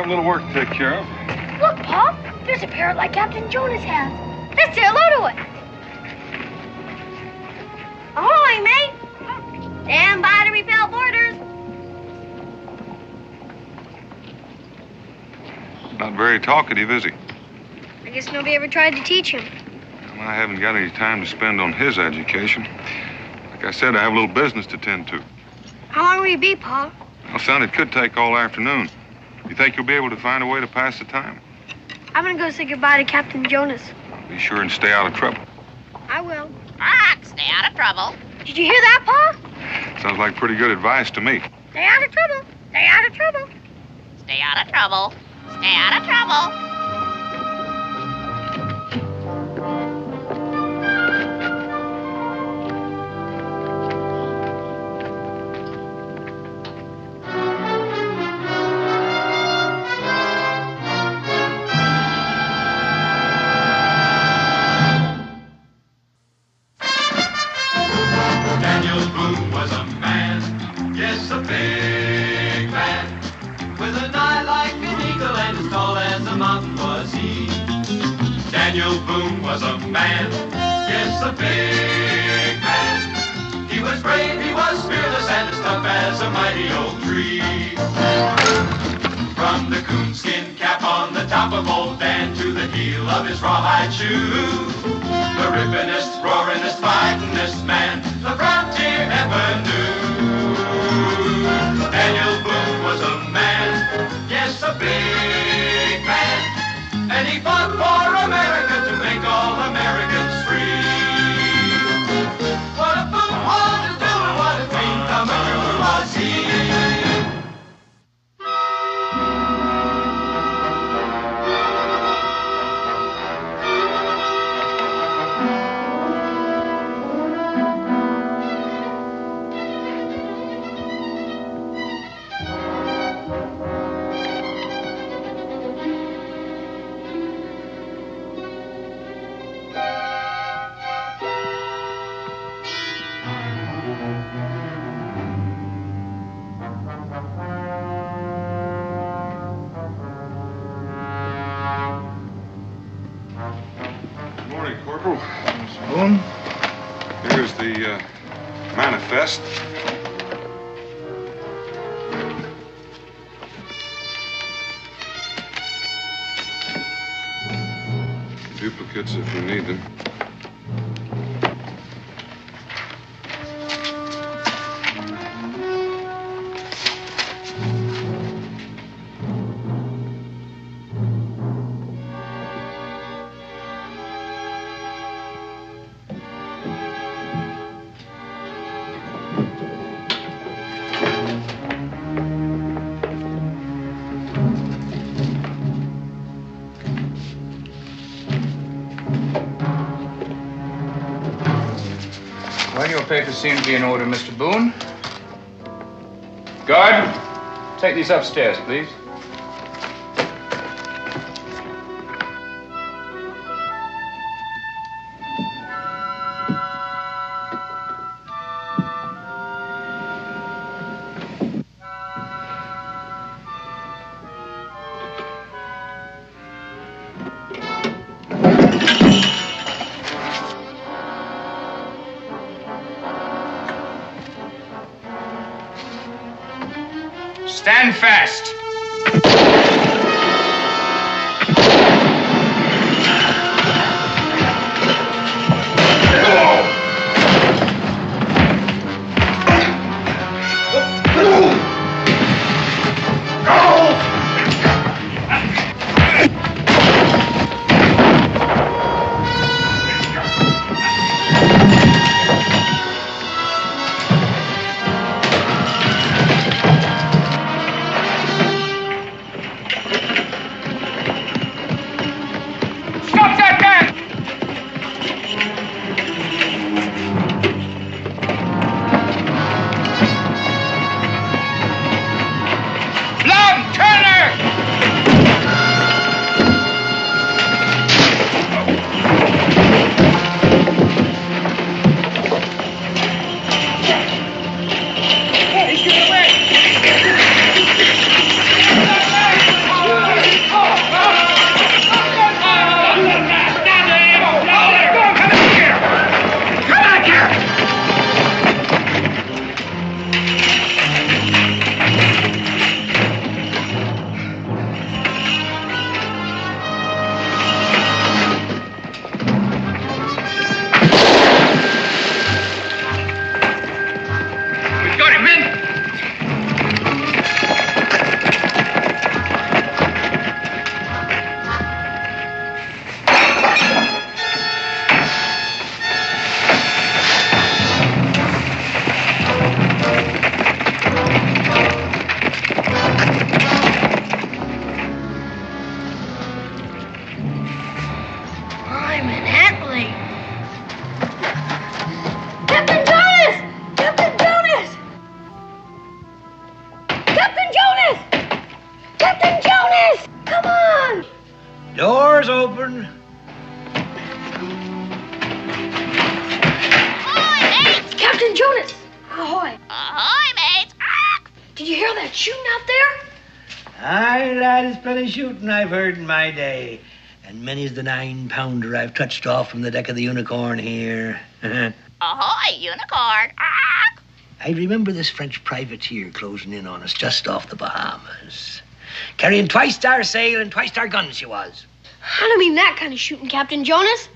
have a little work to take care of. Look, Pa. There's a parrot like Captain Jonas has. Let's say hello to it. Ahoy, mate. Stand by to repel boarders. Not very talkative, is he? I guess nobody ever tried to teach him. Well, I haven't got any time to spend on his education. Like I said, I have a little business to tend to. How long will you be, Pa? Well, son, it could take all afternoon. You think you'll be able to find a way to pass the time? I'm gonna go say goodbye to Captain Jonas. Be sure and stay out of trouble. I will. Stay out of trouble. Did you hear that, Pa? Sounds like pretty good advice to me. Stay out of trouble. Stay out of trouble. Stay out of trouble. Stay out of trouble. Boone was a man, yes, a big man, with an eye like an eagle and as tall as a mountain was he. Daniel Boone was a man, yes, a big man. He was brave, he was fearless, and as tough as a mighty oak tree. From the coonskin cap on the top of old Dan to the heel of his rawhide shoe, the rippinest, roaringest, fightingest man the frontier ever knew. Daniel Boone was a man, yes, a big man, and he fought for America to make all Americans free. What a Boone wanted to do and what a dream come true was he. Corporal. Mr. Boone? Here's the manifest. Duplicates if you need them. Well, your papers seem to be in order, Mr. Boone. Guard, take these upstairs, please. Stand fast. mates! Captain Jonas! Ahoy! Ahoy, mates! Did you hear that shooting out there? Aye, lad, it's plenty shooting I've heard in my day. And many's the 9-pounder I've touched off from the deck of the Unicorn here. Ahoy, unicorn! I remember this French privateer closing in on us just off the Bahamas. Carrying twice-star sail and twice-star guns she was. I don't mean that kind of shooting, Captain Jonas.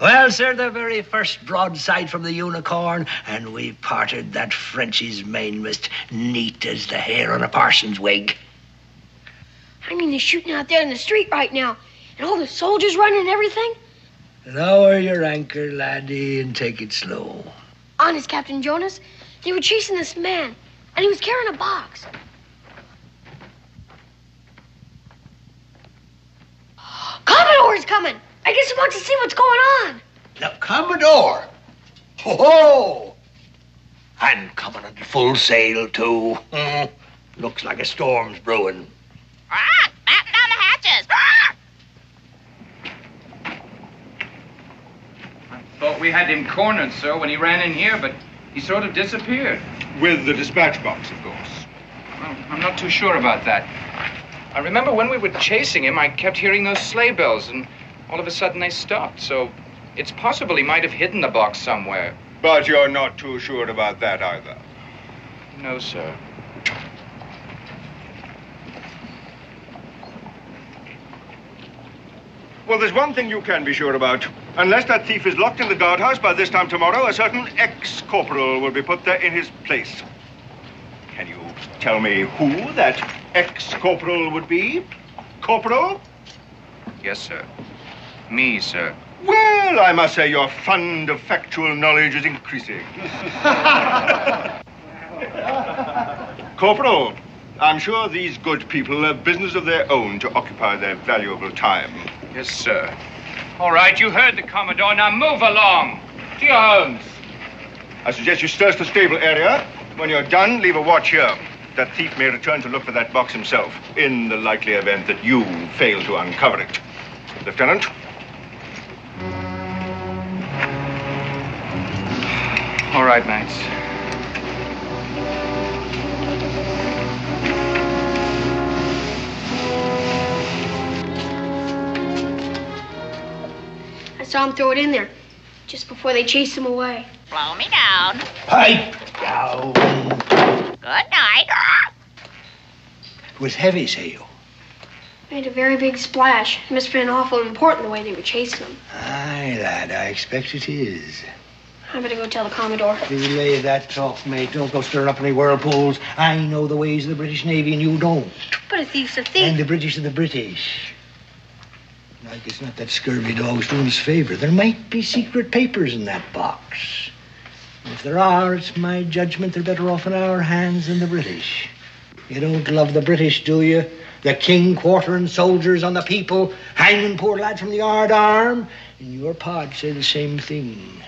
Well, sir, the very first broadside from the Unicorn, and we parted that Frenchie's mainmast neat as the hair on a parson's wig. I mean the shooting out there in the street right now, and all the soldiers running and everything. Lower your anchor, laddie, and take it slow. Honest, Captain Jonas, they were chasing this man, and he was carrying a box. Commodore's coming! I guess he wants to see what's going on. Now, Commodore! Ho-ho! I'm coming at full sail, too. Looks like a storm's brewing. Batten down the hatches! I thought we had him cornered, sir, when he ran in here, but he sort of disappeared. With the dispatch box, of course. Well, I'm not too sure about that. I remember when we were chasing him, I kept hearing those sleigh bells, and all of a sudden they stopped, so it's possible he might have hidden the box somewhere. But you're not too sure about that either. No, sir. Well, there's one thing you can be sure about. Unless that thief is locked in the guardhouse by this time tomorrow, a certain ex-corporal will be put there in his place. Can you tell me who that ex-corporal would be? Corporal? Yes, sir. Me, sir. Well, I must say your fund of factual knowledge is increasing. Corporal, I'm sure these good people have business of their own to occupy their valuable time. Yes, sir. All right, you heard the Commodore. Now move along. To your homes. I suggest you search the stable area. When you're done, leave a watch here. That thief may return to look for that box himself, in the likely event that you fail to uncover it. Lieutenant? All right, mates. I saw him throw it in there, just before they chased him away. Blow me down. Pipe down. Good night. It was heavy, say you. Made a very big splash. It must have been awful important the way they were chasing him. Aye, lad, I expect it is. I better go tell the Commodore. Relay that talk, mate. Don't go stirring up any whirlpools. I know the ways of the British Navy and you don't. But a thief's a thief. And the British are the British. Like it's not that scurvy dog's doing us a favor. There might be secret papers in that box. And if there are, it's my judgment they're better off in our hands than the British. You don't love the British, do you? The king quartering soldiers on the people, hanging poor lads from the yard arm. And your pod say the same thing.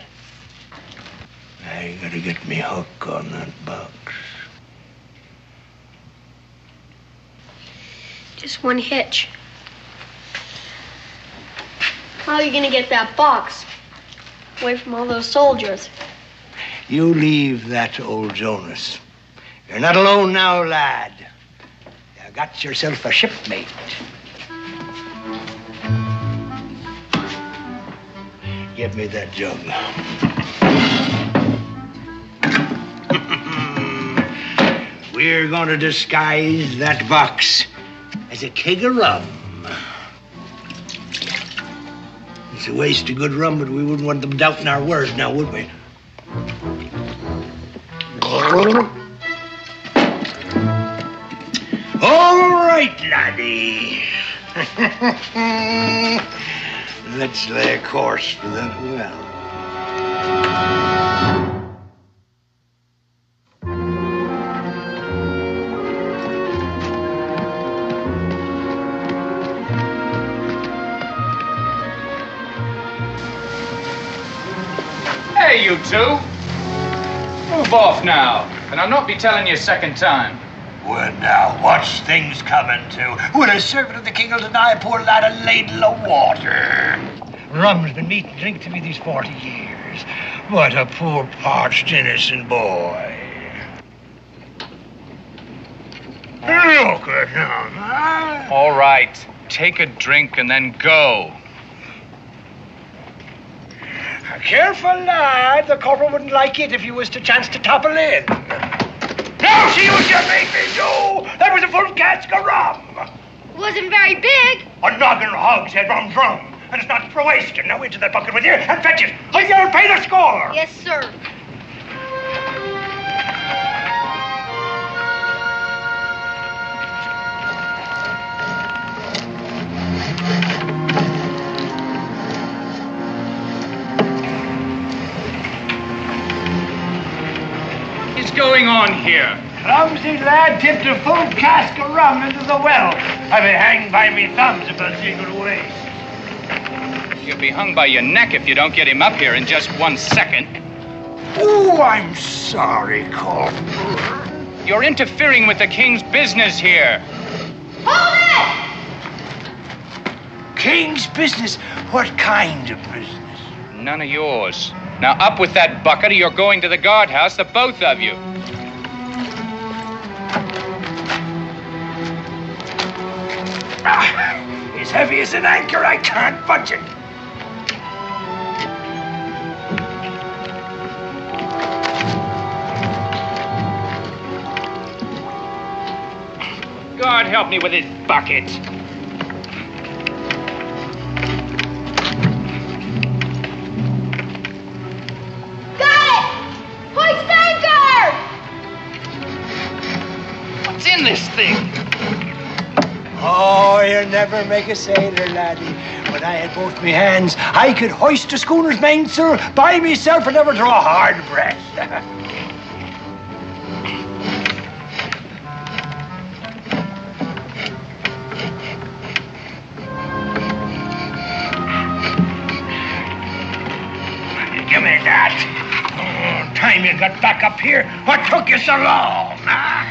I gotta get me hook on that box. Just one hitch. How are you gonna get that box away from all those soldiers? You leave that to old Jonas. You're not alone now, lad. You got yourself a shipmate. Give me that jug. We're going to disguise that box as a keg of rum. It's a waste of good rum, but we wouldn't want them doubting our word now, would we? All right, laddie. Let's lay a course for that well. Hey, you two. Move off now, and I'll not be telling you a second time. Well, now, what's things coming to? Will a servant of the king will deny a poor lad a ladle of water? rum's been meat and drink to me these 40 years. What a poor, parched, innocent boy. Look at him, huh? All right. Take a drink and then go. Careful, lad. The corporal wouldn't like it if you was to chance to topple in. Now see what you made me do! That was a full cask of rum. It wasn't very big. A noggin of hogshead rum's rum. And it's not for wasting. Now into that bucket with you and fetch it. Or you'll pay the score. Yes, sir. What's going on here? Clumsy lad tipped a full cask of rum into the well. I'll be hanged by me thumbs if I see it waste. You'll be hung by your neck if you don't get him up here in just 1 second. Oh, I'm sorry, Corporal. You're interfering with the king's business here. Hold it! King's business? What kind of business? None of yours. Now up with that bucket or you're going to the guardhouse, the both of you. It's heavy as an anchor. I can't budge it. God help me with this bucket. Got it! Hoist anchor! What's in this thing? Oh, you'll never make a sailor, laddie. When I had both me hands, I could hoist a schooner's mainsail by myself and never draw a hard breath. Give me that. Oh, time you got back up here, what took you so long, huh?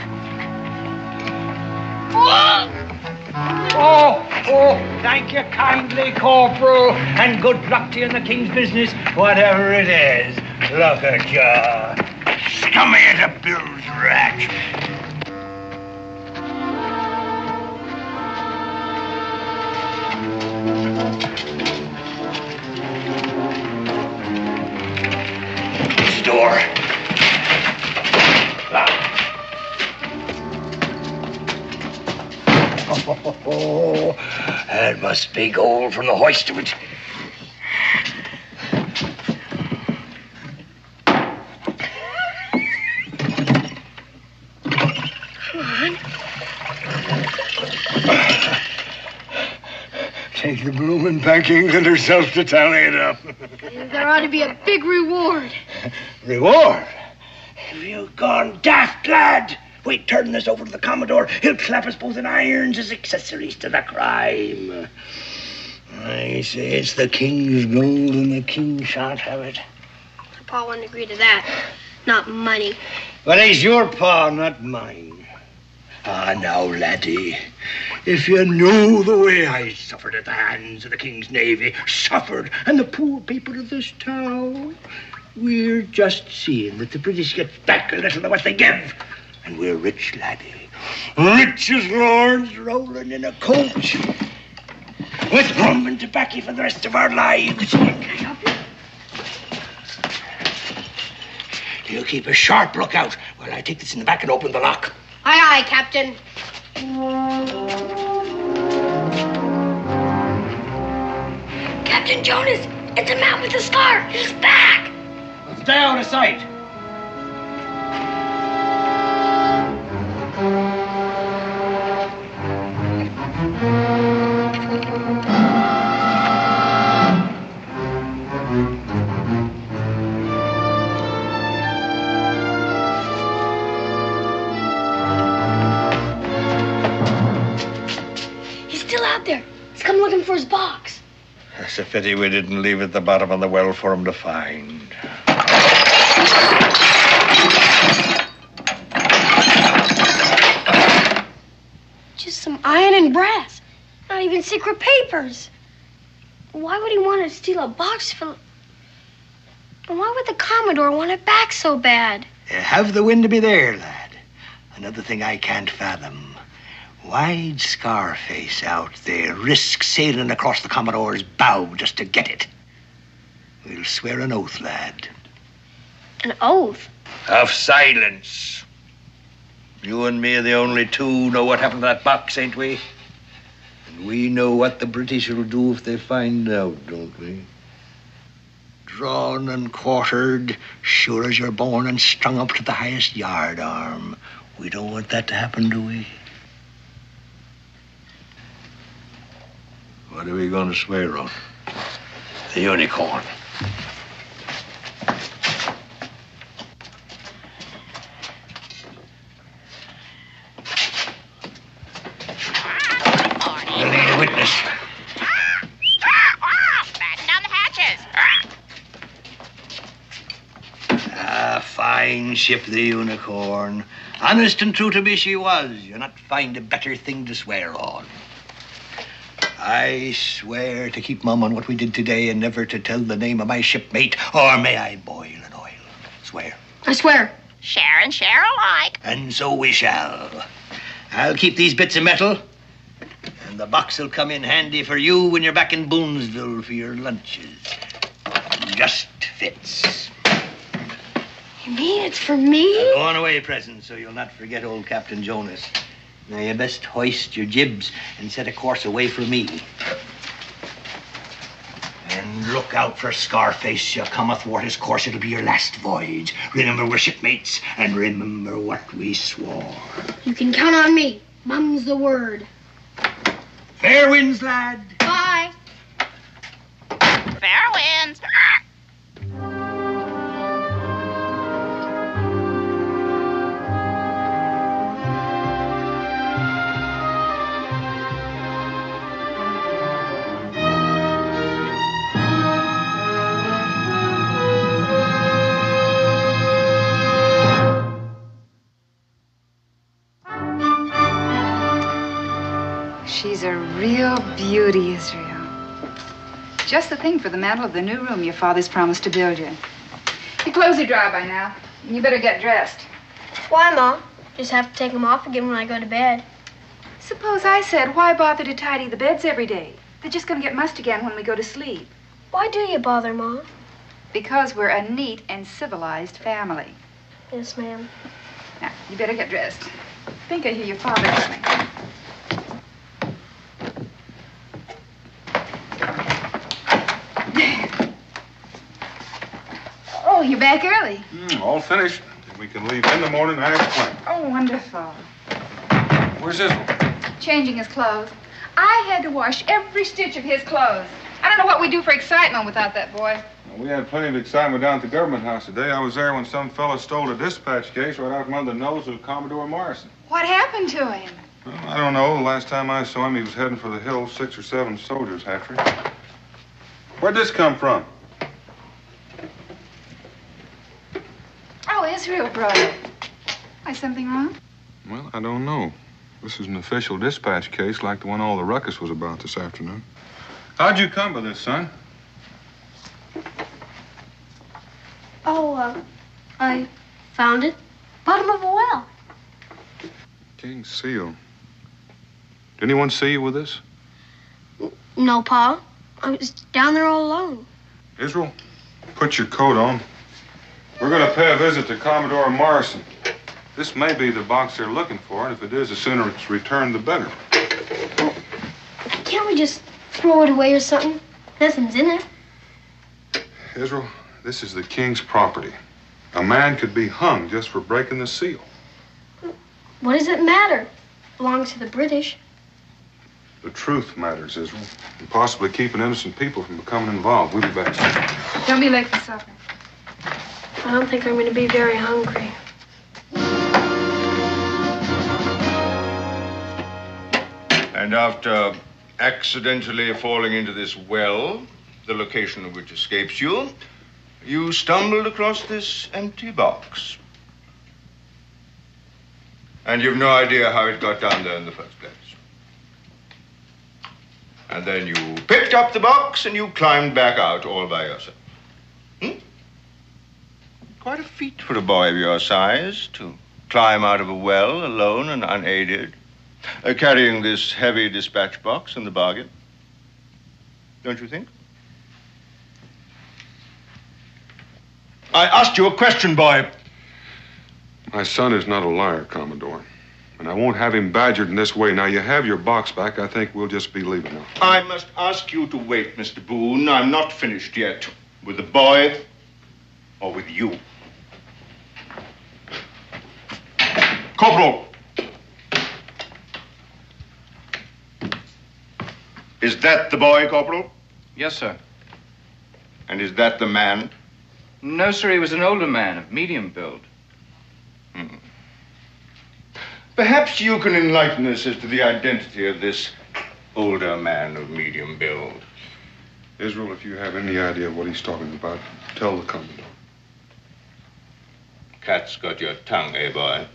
Oh, thank you kindly, Corporal, and good luck to you in the king's business, whatever it is. Look at you. Scummy as a bill's rat. Door. Oh, that must be gold from the hoist of it. Come on. Take the bloomin' back England herself to tally it up. There ought to be a big reward. Reward? Have you gone daft, lad? Wait, turn this over to the Commodore. He'll clap us both in irons as accessories to the crime. I say it's the king's gold and the king shan't have it. Pa wouldn't agree to that. Not money. But he's your pa, not mine. Ah, now, laddie, if you knew the way I suffered at the hands of the king's navy, suffered, and the poor people of this town, we're just seeing that the British get back a little of what they give. And we're rich, laddie. Rich as lords rolling in a coach. With rum and tobacco for the rest of our lives. You keep a sharp lookout while I take this in the back and open the lock. Aye, aye, Captain. Captain Jonas, it's a man with a scar. He's back. Let's stay out of sight. He's come looking for his box. It's a pity we didn't leave it at the bottom of the well for him to find. Just some iron and brass. Not even secret papers. Why would he want to steal a box full? And why would the Commodore want it back so bad? Have the wind to be there, lad. Another thing I can't fathom. Why'd Scarface out there risk sailing across the Commodore's bow just to get it? We'll swear an oath, lad. An oath? Of silence. You and me are the only two know what happened to that box, ain't we? And we know what the British will do if they find out, don't we? Drawn and quartered, sure as you're born, and strung up to the highest yard arm. We don't want that to happen, do we? What are we going to swear on? The unicorn. We'll need a witness. Batten down the hatches. Ah, fine ship, the unicorn. Honest and true to me she was. You'll not find a better thing to swear on. I swear to keep mum on what we did today and never to tell the name of my shipmate, or may I boil in oil. Swear. I swear. Share and share alike. And so we shall. I'll keep these bits of metal, and the box will come in handy for you when you're back in Boonesville for your lunches. Just fits. You mean it's for me? A going away present, so you'll not forget old Captain Jonas. Now, you best hoist your jibs and set a course away from me. And look out for Scarface. You come athwart his course, it'll be your last voyage. Remember, we're shipmates, and remember what we swore. You can count on me. Mum's the word. Fair winds, lad. Bye. Fair winds. She's a real beauty, Israel. Just the thing for the mantel of the new room your father's promised to build you. Your clothes are dry by now. You better get dressed. Why, Mom? Just have to take them off again when I go to bed. Suppose I said, why bother to tidy the beds every day? They're just going to get mussed again when we go to sleep. Why do you bother, Mom? Because we're a neat and civilized family. Yes, ma'am. Now, you better get dressed. I think I hear your father coming. Oh, you're back early. All finished. We can leave in the morning as planned. Oh, wonderful. Where's Israel? Changing his clothes. I had to wash every stitch of his clothes. I don't know what we'd do for excitement without that boy. Well, we had plenty of excitement down at the government house today. I was there when some fella stole a dispatch case right out from under the nose of Commodore Morrison. What happened to him? Well, I don't know. The last time I saw him, he was heading for the hills. 6 or 7 soldiers after him. Where'd this come from? Oh, Israel brought it. Is something wrong? Well, I don't know. This is an official dispatch case like the one all the ruckus was about this afternoon. How'd you come by this, son? Oh, I found it. Bottom of a well. King's seal. Did anyone see you with this? No, Pa. I was down there all alone. Israel, put your coat on. We're going to pay a visit to Commodore Morrison. This may be the box they're looking for, and if it is, the sooner it's returned, the better. Well, can't we just throw it away or something? Nothing's in it. Israel, this is the king's property. A man could be hung just for breaking the seal. What does it matter? It belongs to the British. The truth matters, Israel, and possibly keeping innocent people from becoming involved. We'll be back. Don't be late for supper. I don't think I'm going to be very hungry. And after accidentally falling into this well, the location of which escapes you, you stumbled across this empty box. And you've no idea how it got down there in the first place. And then you picked up the box and you climbed back out all by yourself. Quite a feat for a boy of your size to climb out of a well alone and unaided, carrying this heavy dispatch box in the bargain. Don't you think? I asked you a question, boy. My son is not a liar, Commodore. And I won't have him badgered in this way. Now, you have your box back. I think we'll just be leaving now. I must ask you to wait, Mr. Boone. I'm not finished yet. With the boy or with you. Corporal. Is that the boy, Corporal? Yes, sir. And is that the man? No, sir, he was an older man of medium build. Perhaps you can enlighten us as to the identity of this older man of medium build. Israel, if you have any idea what he's talking about, tell the Commodore. Cat's got your tongue, eh, boy?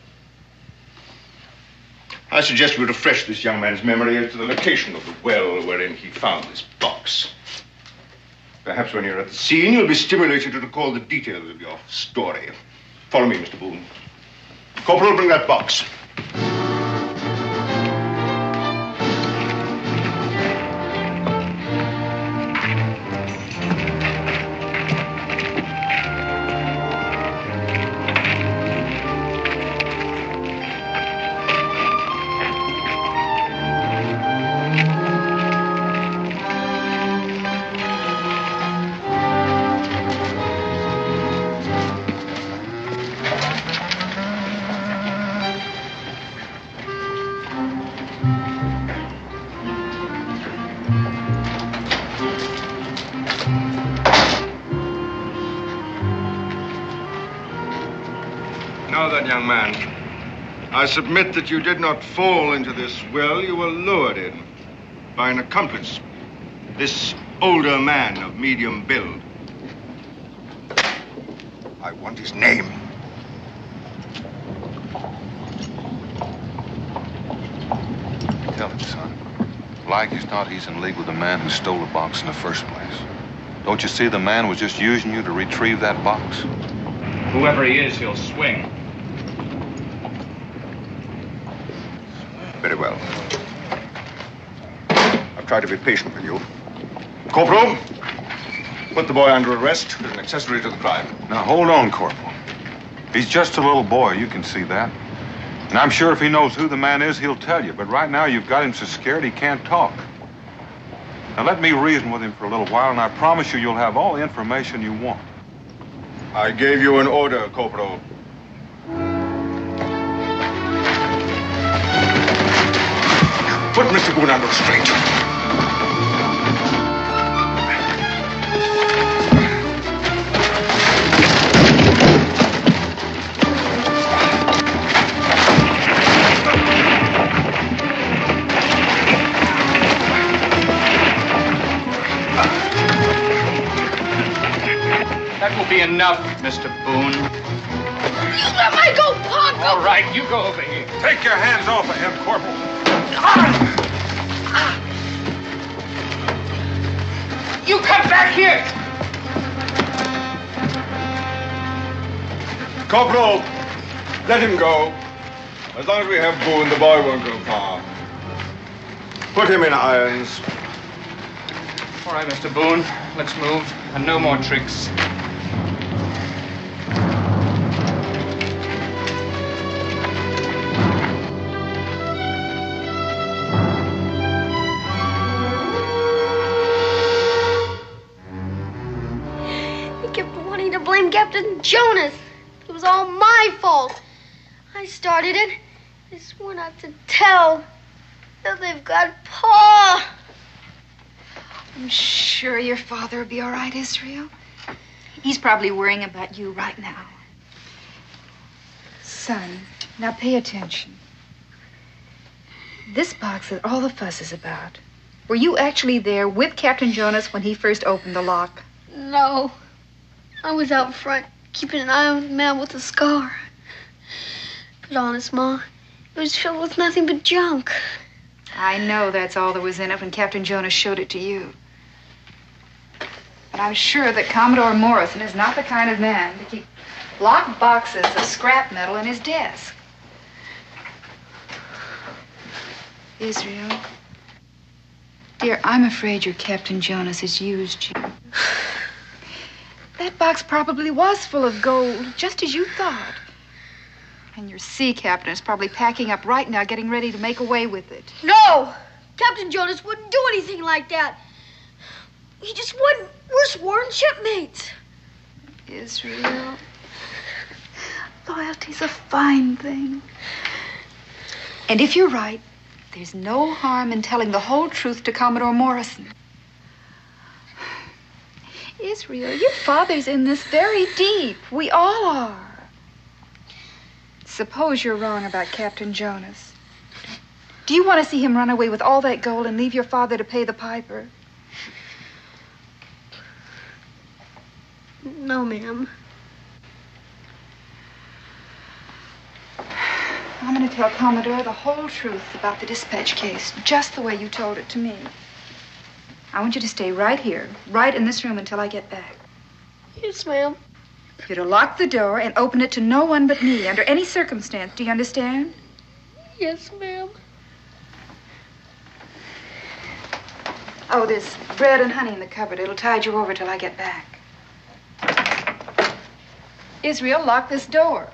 I suggest we refresh this young man's memory as to the location of the well wherein he found this box. Perhaps when you're at the scene, you'll be stimulated to recall the details of your story. Follow me, Mr. Boone. Corporal, bring that box. Now then, young man, I submit that you did not fall into this well. You were lured in by an accomplice, this older man of medium build. I want his name. Tell him, son. Like as not, he's in league with the man who stole the box in the first place. Don't you see the man was just using you to retrieve that box? Whoever he is, he'll swing. Very well. I've tried to be patient with you. Corporal, put the boy under arrest as an accessory to the crime. Now, hold on, Corporal. He's just a little boy, you can see that. And I'm sure if he knows who the man is, he'll tell you. But right now, you've got him so scared he can't talk. Now, let me reason with him for a little while, and I promise you, you'll have all the information you want. I gave you an order, Corporal. Put Mr. Boone under restraint. That will be enough, Mr. Boone. You let me go, Pop! All right, you go over here. Take your hands off of him, Corporal. You come back here! Corporal, let him go. As long as we have Boone, the boy won't go far. Put him in irons. All right, Mr. Boone, let's move. And no more tricks. Blame Captain Jonas. It was all my fault. I started it. I swore not to tell. Now they've got Pa. I'm sure your father will be all right, Israel. He's probably worrying about you right now. Son, now pay attention. This box that all the fuss is about, were you actually there with Captain Jonas when he first opened the lock? No. I was out front, keeping an eye on the man with the scar. But honest, Ma, it was filled with nothing but junk. I know that's all there was in it when Captain Jonas showed it to you. But I'm sure that Commodore Morrison is not the kind of man to keep locked boxes of scrap metal in his desk. Israel, dear, I'm afraid your Captain Jonas has used you. That box probably was full of gold, just as you thought. And your sea captain is probably packing up right now, getting ready to make away with it. No! Captain Jonas wouldn't do anything like that. He just wouldn't. We're sworn shipmates. Israel, loyalty's a fine thing. And if you're right, there's no harm in telling the whole truth to Commodore Morrison. Israel, your father's in this very deep. We all are. Suppose you're wrong about Captain Jonas. Do you want to see him run away with all that gold and leave your father to pay the piper? No, ma'am. I'm going to tell Commodore the whole truth about the dispatch case, just the way you told it to me. I want you to stay right here, right in this room until I get back. Yes, ma'am. You're to lock the door and open it to no one but me, under any circumstance. Do you understand? Yes, ma'am. Oh, there's bread and honey in the cupboard. It'll tide you over till I get back. Israel, lock this door.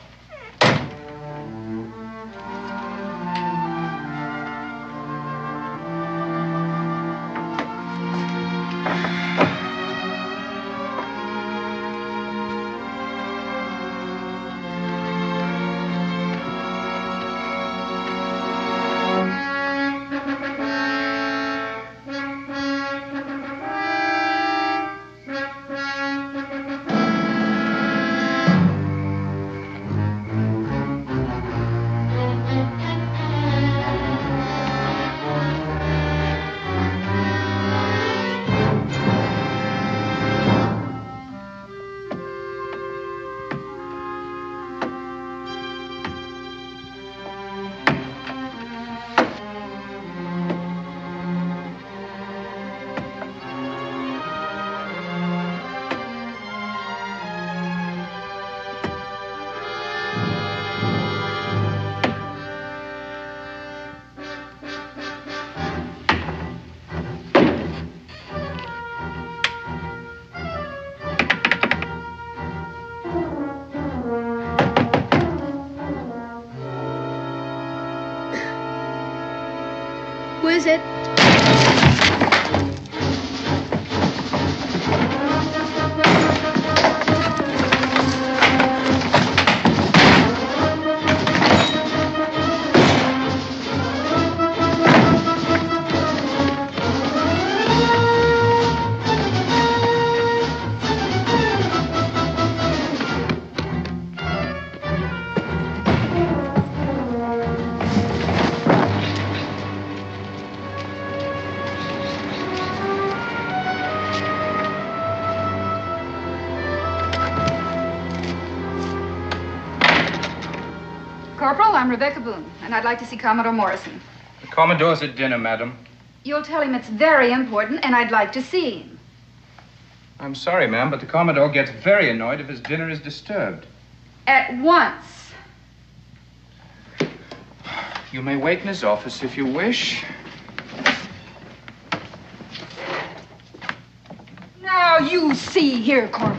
Who is it? Corporal, I'm Rebecca Boone, and I'd like to see Commodore Morrison. The Commodore's at dinner, madam. You'll tell him it's very important, and I'd like to see him. I'm sorry, ma'am, but the Commodore gets very annoyed if his dinner is disturbed. At once. You may wait in his office if you wish. Now, you see here, Corporal.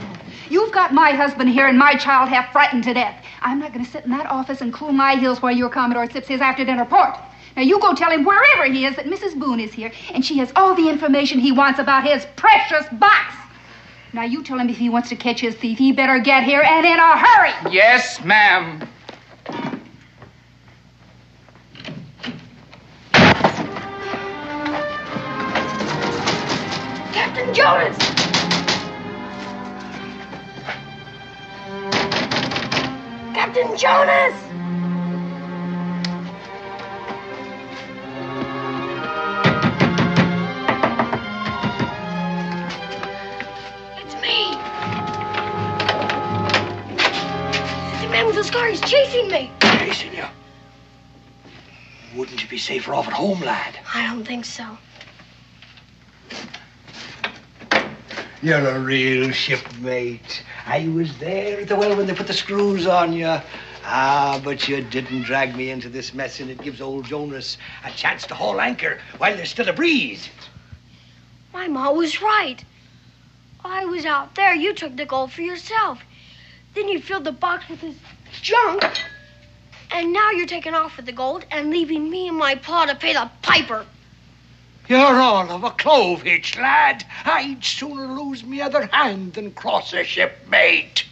You've got my husband here and my child half frightened to death. I'm not going to sit in that office and cool my heels while your Commodore sips his after-dinner port. Now, you go tell him wherever he is that Mrs. Boone is here, and she has all the information he wants about his precious box. Now, you tell him if he wants to catch his thief, he better get here and in a hurry. Yes, ma'am. Captain Jonas! Captain Jonas! It's me! The man with the scar is chasing me! Chasing you? Wouldn't you be safer off at home, lad? I don't think so. You're a real shipmate. I was there at the well when they put the screws on you. Ah, but you didn't drag me into this mess, and it gives old Jonas a chance to haul anchor while there's still a breeze. My ma was right. I was out there. You took the gold for yourself. Then you filled the box with this junk. And now you're taking off with the gold and leaving me and my pa to pay the piper. You're all of a clove hitch, lad. I'd sooner lose me other hand than cross a shipmate.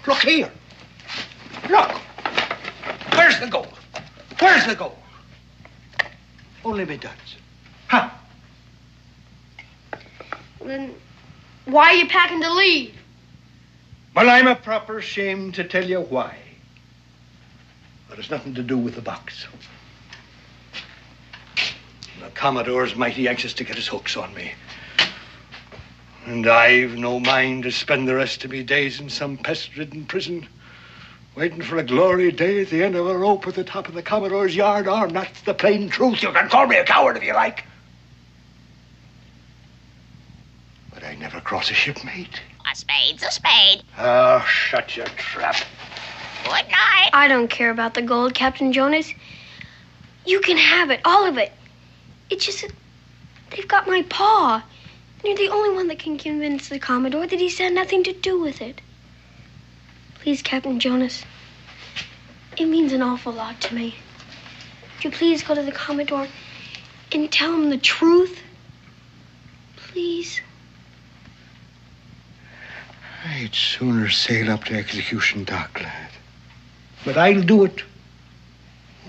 Look here. Look. Where's the gold? Where's the gold? Only me duds. Huh? Then why are you packing to leave? Well, I'm a proper shame to tell you why. But it's nothing to do with the box. The Commodore's mighty anxious to get his hooks on me. And I've no mind to spend the rest of me days in some pest-ridden prison, waiting for a glory day at the end of a rope at the top of the Commodore's yard arm. That's the plain truth. You can call me a coward if you like. But I never cross a shipmate. A spade's a spade. Oh, shut your trap. Good night. I don't care about the gold, Captain Jonas. You can have it, all of it. It's just that they've got my paw. And you're the only one that can convince the Commodore that he's had nothing to do with it. Please, Captain Jonas. It means an awful lot to me. Would you please go to the Commodore and tell him the truth? Please. I'd sooner sail up to execution dock, lad. But I'll do it.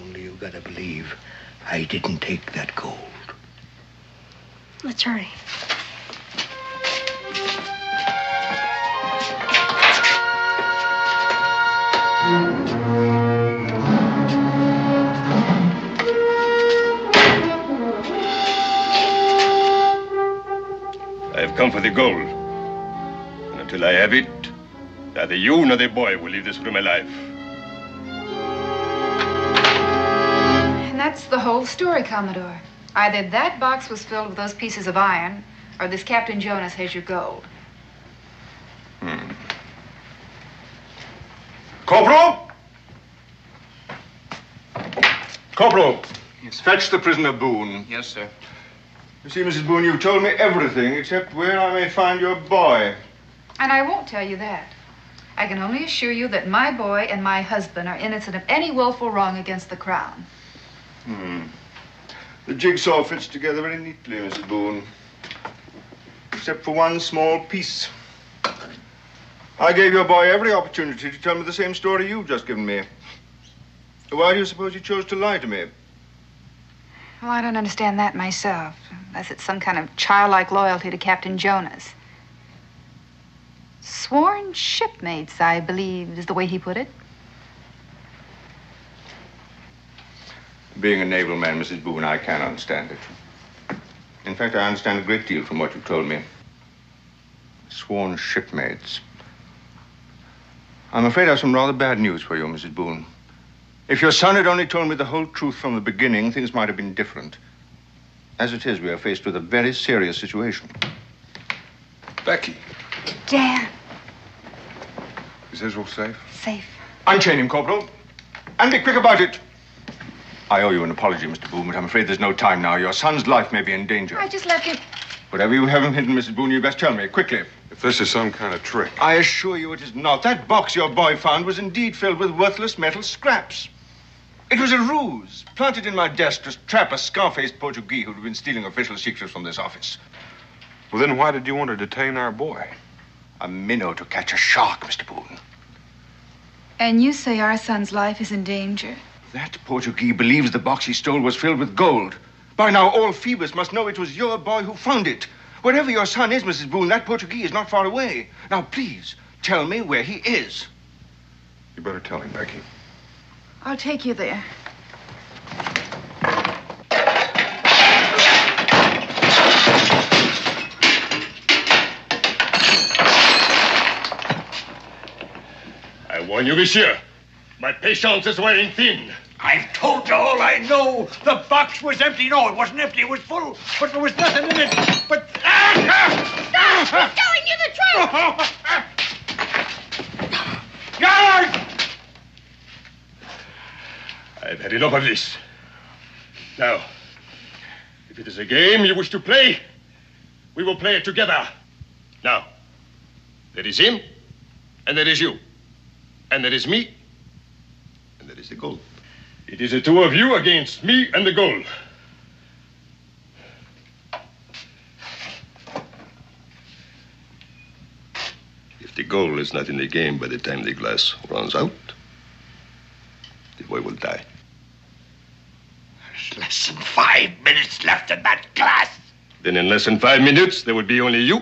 Only you gotta believe I didn't take that gold. Let's hurry. I've come for the gold. And until I have it, neither you nor the boy will leave this room alive. And that's the whole story, Commodore. Either that box was filled with those pieces of iron, or this Captain Jonas has your gold. Corporal! Corporal! Yes. Fetch the prisoner Boone. Yes, sir. You see, Mrs. Boone, you told me everything except where I may find your boy. And I won't tell you that. I can only assure you that my boy and my husband are innocent of any willful wrong against the Crown. The jigsaw fits together very neatly, Mrs. Boone. Except for one small piece. I gave your boy every opportunity to tell me the same story you've just given me. Why do you suppose he chose to lie to me? Well, I don't understand that myself, unless it's some kind of childlike loyalty to Captain Jonas. Sworn shipmates, I believe, is the way he put it. Being a naval man, Mrs. Boone, I can understand it. In fact, I understand a great deal from what you've told me. Sworn shipmates. I'm afraid I have some rather bad news for you, Mrs. Boone. If your son had only told me the whole truth from the beginning, things might have been different. As it is, we are faced with a very serious situation. Becky, Dan. is Israel safe? Safe. Unchain him, Corporal. And be quick about it. I owe you an apology, Mr. Boone, but I'm afraid there's no time now. Your son's life may be in danger. I just left him. Whatever you have him hidden, Mrs. Boone, you best tell me, quickly. If this is some kind of trick. I assure you it is not. That box your boy found was indeed filled with worthless metal scraps. It was a ruse, planted in my desk to trap a scar-faced Portuguese who'd been stealing official secrets from this office. Well, then why did you want to detain our boy? A minnow to catch a shark, Mr. Boone. And you say our son's life is in danger? That Portuguese believes the box he stole was filled with gold. By now, all Phoebus must know it was your boy who found it. Wherever your son is, Mrs. Boone, that Portuguese is not far away. Now, please, tell me where he is. You better tell him, Becky. I'll take you there. I warn you, monsieur. My patience is wearing thin. I've told you all I know. The box was empty. No, it wasn't empty. It was full. But there was nothing in it. But... Stop! He's telling you the truth! Guard! I've had enough of this. Now, if it is a game you wish to play, we will play it together. Now, there is him, and there is you. And there is me, and there is the gold. It is the two of you against me and the gold. If the gold is not in the game by the time the glass runs out, the boy will die. There's less than 5 minutes left in that glass. Then in less than 5 minutes, there would be only you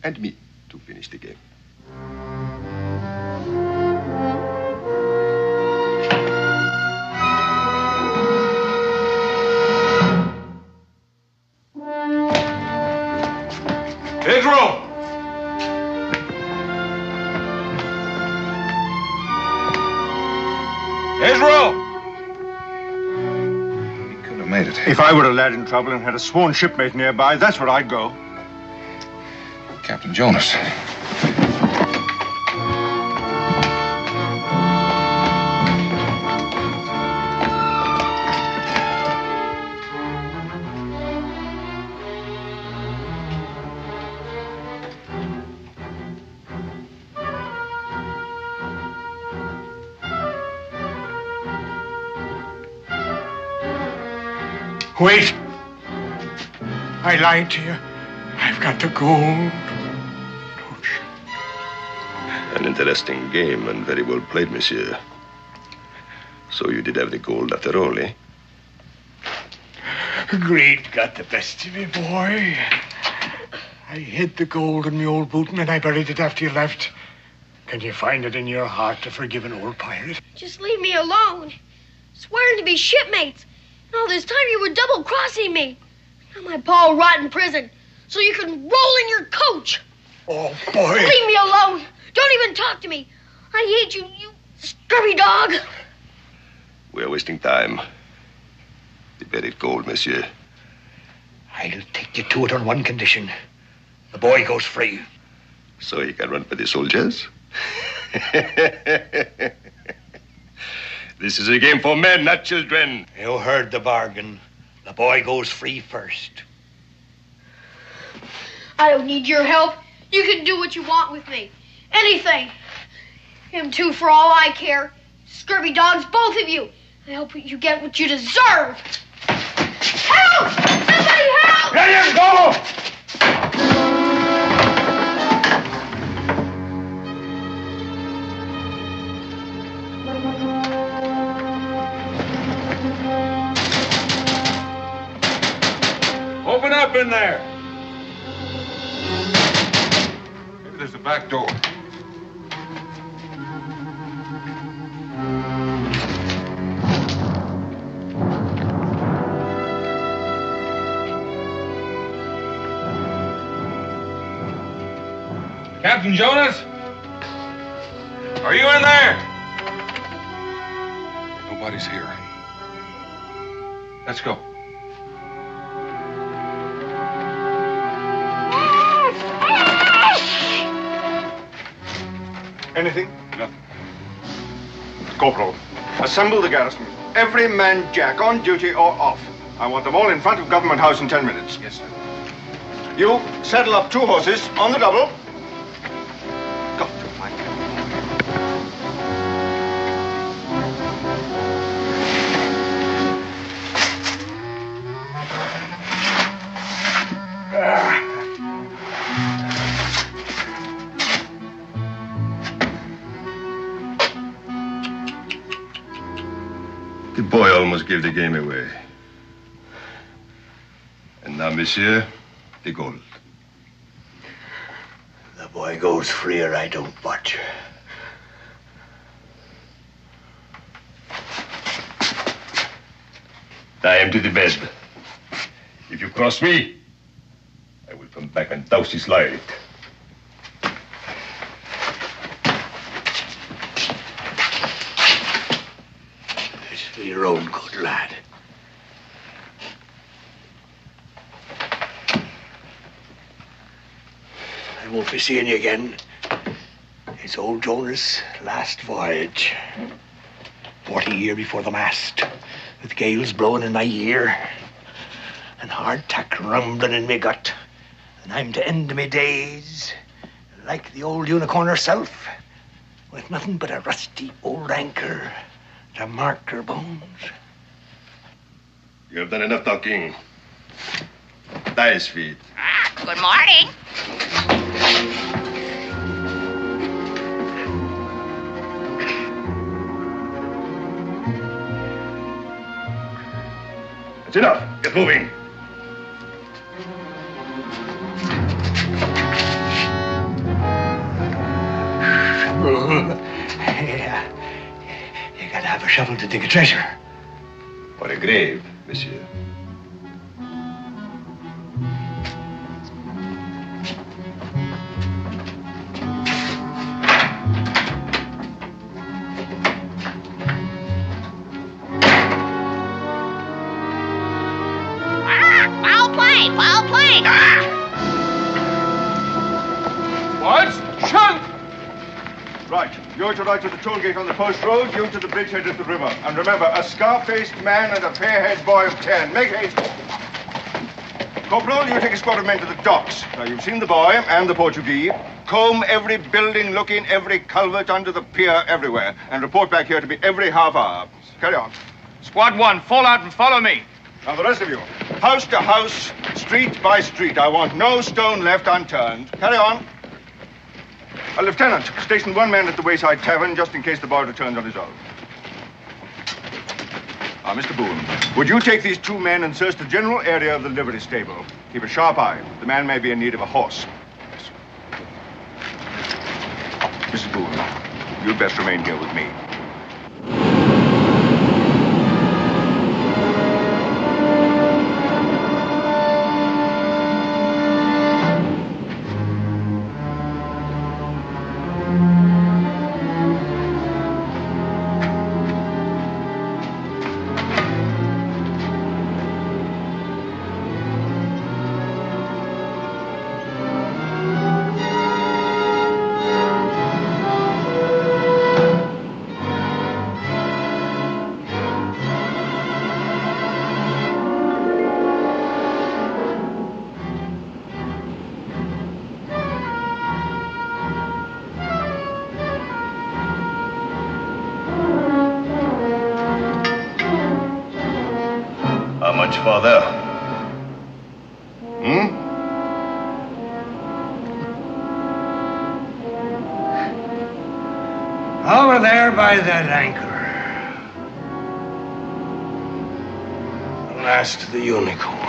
and me to finish the game. Pedro! Pedro! He could have made it. If I were a lad in trouble and had a sworn shipmate nearby, that's where I'd go. Captain Jonas. Wait. I lied to you. I've got the gold. An interesting game and very well played, monsieur. So you did have the gold after all, eh? Greed got the best of me, boy. I hid the gold in my old boot and I buried it after you left. Can you find it in your heart to forgive an old pirate? Just leave me alone. Swearing to be shipmates. And all this time you were double-crossing me. Now my pa will rot in prison, so you can roll in your coach. Oh, boy. Leave me alone. Don't even talk to me. I hate you, you scurvy dog. We are wasting time. The buried gold, monsieur. I'll take you to it on one condition. The boy goes free. So he can run for the soldiers? This is a game for men, not children. You heard the bargain. The boy goes free first. I don't need your help. You can do what you want with me. Anything. Him too, for all I care. Scurvy dogs, both of you. I hope you get what you deserve. Help! Somebody help! Let him go! Open up in there. Maybe there's a back door. Captain Jonas? Are you in there? Nobody's here. Let's go. Anything? Nothing. Corporal, assemble the garrison. Every man jack, on duty or off. I want them all in front of Government House in 10 minutes. Yes, sir. You saddle up 2 horses on the double. Got to find The boy almost gave the game away. And now, monsieur, the gold. The boy goes free or I don't watch. Tie him to the bed. If you cross me, I will come back and douse his light. your own good, lad. I won't be seeing you again. It's old Jonas' last voyage. 40 years before the mast, with gales blowing in my ear and hardtack rumbling in me gut. And I'm to end me days like the old unicorn herself, with nothing but a rusty old anchor to mark her bones. You have done enough talking. Nice feet. Good morning. That's enough. Get moving. You gotta have a shovel to dig a treasure. For a grave, monsieur. Foul play, foul play. What? Shunt! Right. You're to ride to the toll gate on the post road, you to the bridgehead at the river. And remember, a scar-faced man and a fair-haired boy of 10. Make haste. Corporal, you take a squad of men to the docks. Now, you've seen the boy and the Portuguese. Comb every building, look in every culvert under the pier, everywhere. And report back here to me every half hour. Carry on. Squad 1, fall out and follow me. Now, the rest of you, house to house, street by street. I want no stone left unturned. Carry on. Lieutenant, station one man at the Wayside Tavern just in case the boy returns on his own. Mr. Boone, would you take these two men and search the general area of the livery stable? Keep a sharp eye. The man may be in need of a horse. Yes. Mrs. Boone, you'd best remain here with me. Much farther. Over there by that anchor. The last of the unicorn.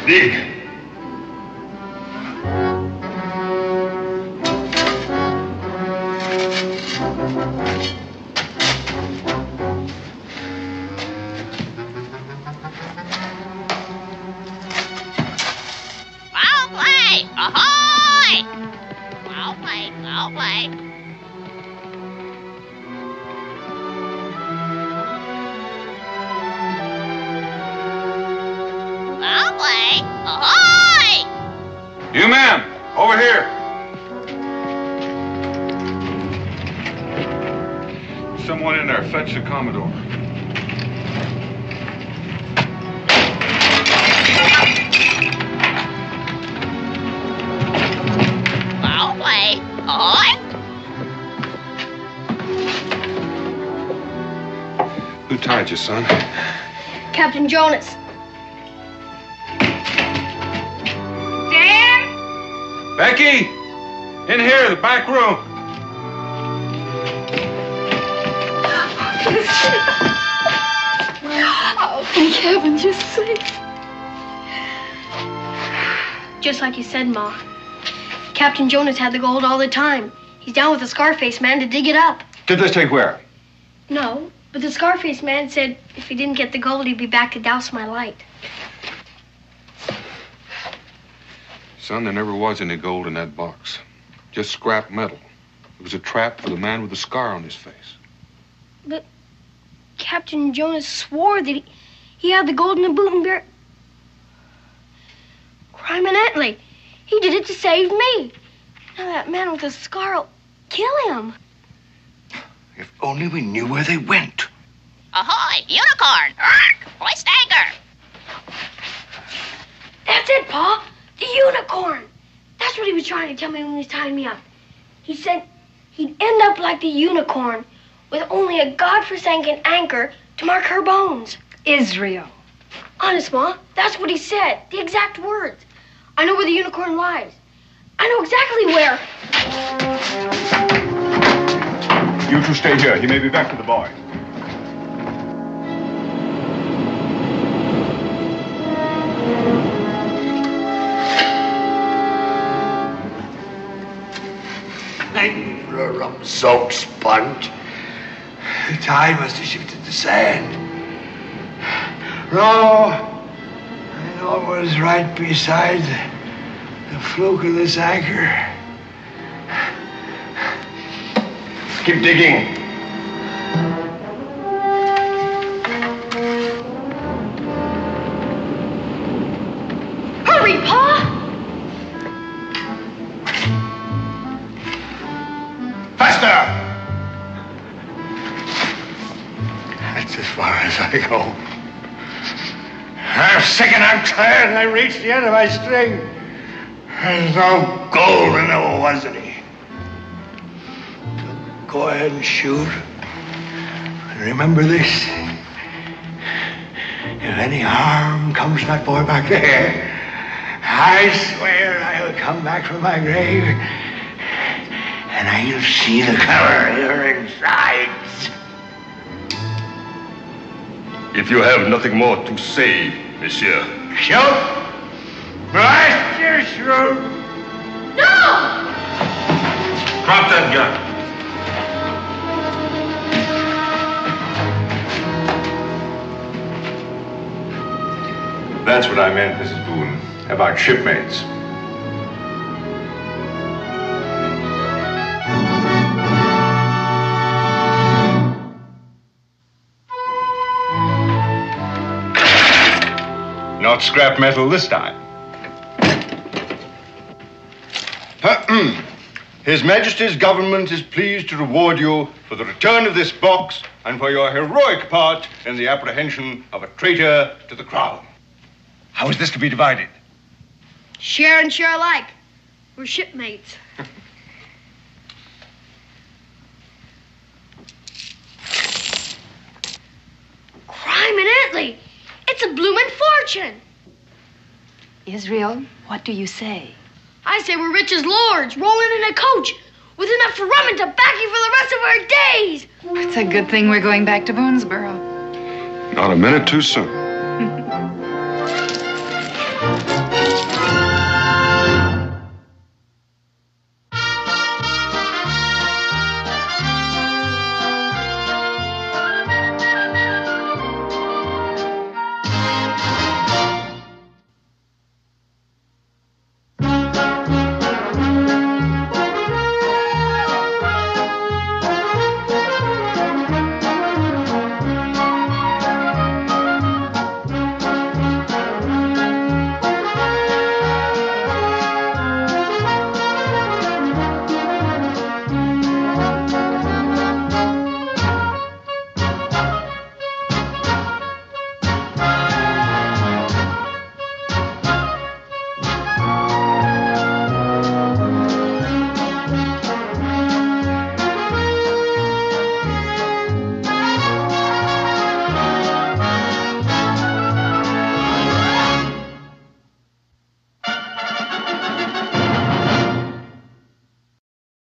Dig. Foul play. Ahoy! Foul play, foul play. Foul play. Ahoy! You men, over here. Someone in there, fetch the Commodore. Foul play. Ahoy! Who tied you, son? Captain Jonas. Dan? Becky! In here, the back room. Oh, thank heaven, you're safe. Just like you said, Ma. Captain Jonas had the gold all the time. He's down with the Scarface man to dig it up. Did this take where? No, but the Scarface man said if he didn't get the gold, he'd be back to douse my light. Son, there never was any gold in that box. Just scrap metal. It was a trap for the man with the scar on his face. But Captain Jonas swore that he had the gold in the boot and bear. Crime and Etley. He did it to save me. Now that man with the scar will kill him. If only we knew where they went. Ahoy, unicorn! Hoist anchor! That's it, Pa. The unicorn. That's what he was trying to tell me when he was tying me up. He said he'd end up like the unicorn with only a godforsaken anchor to mark her bones. Israel. Honest, Ma, that's what he said. The exact words. I know where the unicorn lies. I know exactly where. You two stay here. He may be back with the boy. Thank for a rum-soaked sponge. The tide must have shifted the sand. No, I know it was right beside the fluke of this anchor. Keep digging. Hurry, Pa! Faster! That's as far as I go. I'm sick and I'm tired and I reached the end of my string. There's no gold in there, wasn't he? So go ahead and shoot. And remember this. If any harm comes to that boy back there, I swear I'll come back from my grave and I'll see the color here inside. If you have nothing more to say, monsieur. Shoot! Blast your throat! No! Drop that gun. That's what I meant, Mrs. Boone, about shipmates. Not scrap metal this time. His Majesty's government is pleased to reward you for the return of this box and for your heroic part in the apprehension of a traitor to the crown. How is this to be divided? Share and share alike. We're shipmates. Crime and Etley. It's a bloomin' fortune. Israel, what do you say? I say we're rich as lords, rolling in a coach with enough for rum and tobacco for the rest of our days. It's a good thing we're going back to Boonesboro. Not a minute too soon.